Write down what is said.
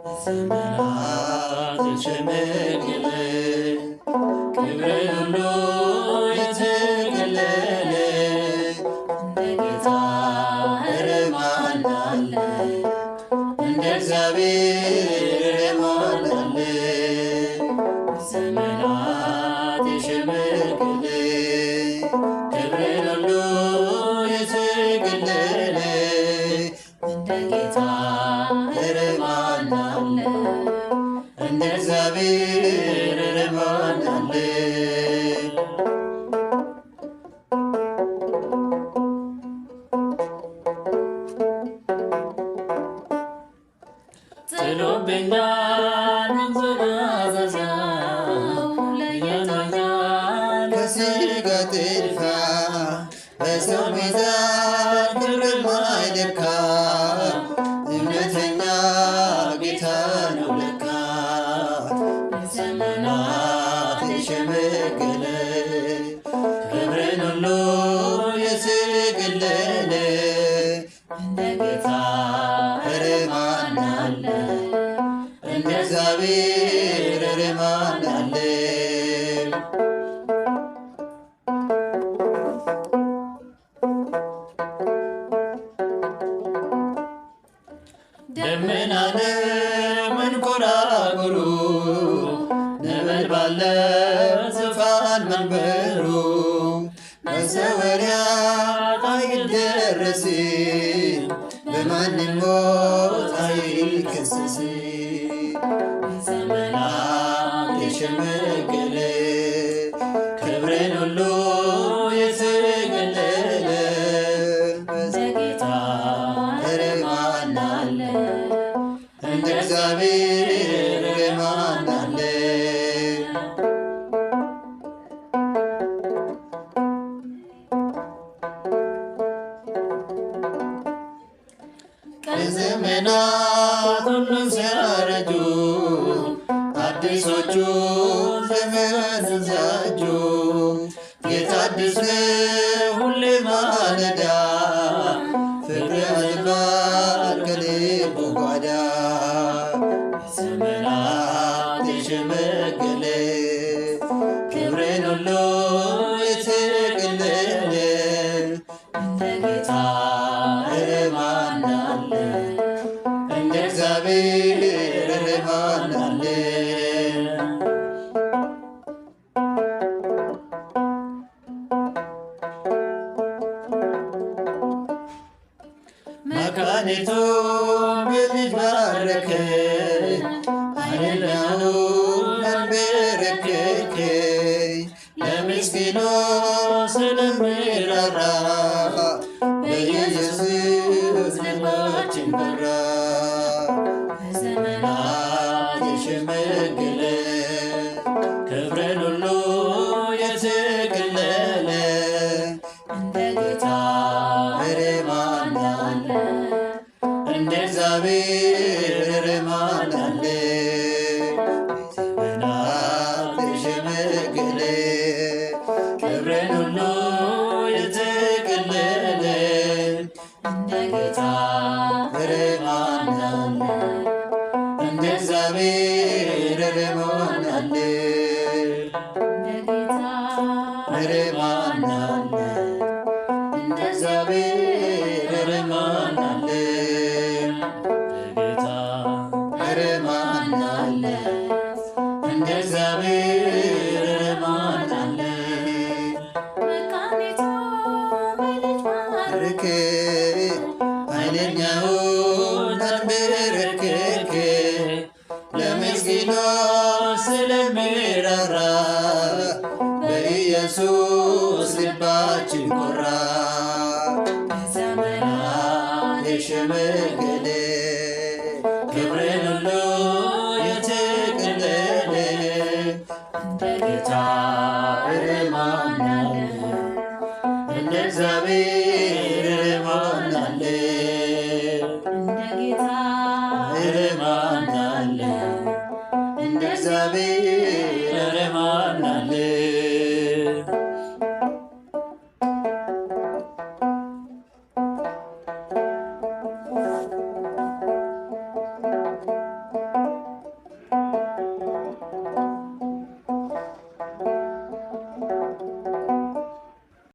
ዘመናት የሸመገለ ክብርን ሁሉ የተገለለ እንደ ጌታ ኧረ ማን አለ? እንደ እግዚአብሔር ማን አለ? ዘመናት የሸመገለ ክብርን ሁሉ የተገለለ እንደ ጌታ ኧረ ማን አለ? እንደ እግዚአብሔር ኧረ ማን አለ? ጥሎብኛል መንዘላዘዣው ለይቶኛል ከሥጋ ጥድፊያ በሰው ሚዛን ክብር የማይለካ እውነተኛ ጌታ ነው ለካ። ዘመናት የሸመገለ ክብርን ሁሉ የተገለለ እንደ ጌታ ኧረ ማን አለ? እንደ እግዚአብሔር ኧረ ማን አለ? ደመና ነው መንኰራኵሩ ነበልባል ነው ዙፋን መንበሩ መሰወሪያ አይደረስም በማንም ሞት አይከሰስም። ዘመናት የሸመገለ ክብርን ሁሉ የተገለለ እንደ ጌታ ኧረ ማን አለ? እንደ እግዚአብሔር ኧረ ማን አለ? ዘመናት ሁሉም ሲያረጁ አዲሶቹ ዘመን ሲያጁ ጌታ አዲስ ነው ሁሌ ማለዳ ፍቅር ያልፋል ከልቡ ጓዳ። ዘመናት የሸመገለ ክብርን ሁሉ የተገለለ እንደ ጌታ ኧረ ማን አለ? እንደ እግዚአብሔር ኧረ ማን አለ? መካኒቱ በልጅ ባረከ አይደለሁም አንበረከከ ለምስኪኖች ስለሚራራ በኢየሱስ ልባችን በራ። በዘመናት የሸመገለ ክብርን ሁሉ የተገለለ እንደ ጌታ ኧረ ማን አለ? እንደ እግዚአብሔር ኧረ ማን አለ? በዘመናት የሸመገለ ክብርን ሁሉ የተገለለ እንደ ጌታ ኧረ ማን አለ? እንደ እግዚአብሔር ኧረ ማን አለ? እንደ ጌታ ኧረ ማን አለ? እንደ እግዚአብሔር ኧረ ማን አለ? ጌታ ኧረ ማን አለ? እንደ እግዚአብሔር ኧረ ማን አለ? መካኒቱ በልጅ ባረከ ኃይለኛውን አንበረከከ ለምስኪኖች ስለሚራራ በኢየሱስ ልባችን ኮራ። በዘመናት የሸመገለ ክብርን ሁሉ የተገለለ እንደ ጌታ ኧረ ማን አለ? እንደ እግዚአብሔር ኧረ ማን አለ? እንደ ጌታ ኧረ ማን አለ? እንደ እግዚአብሔር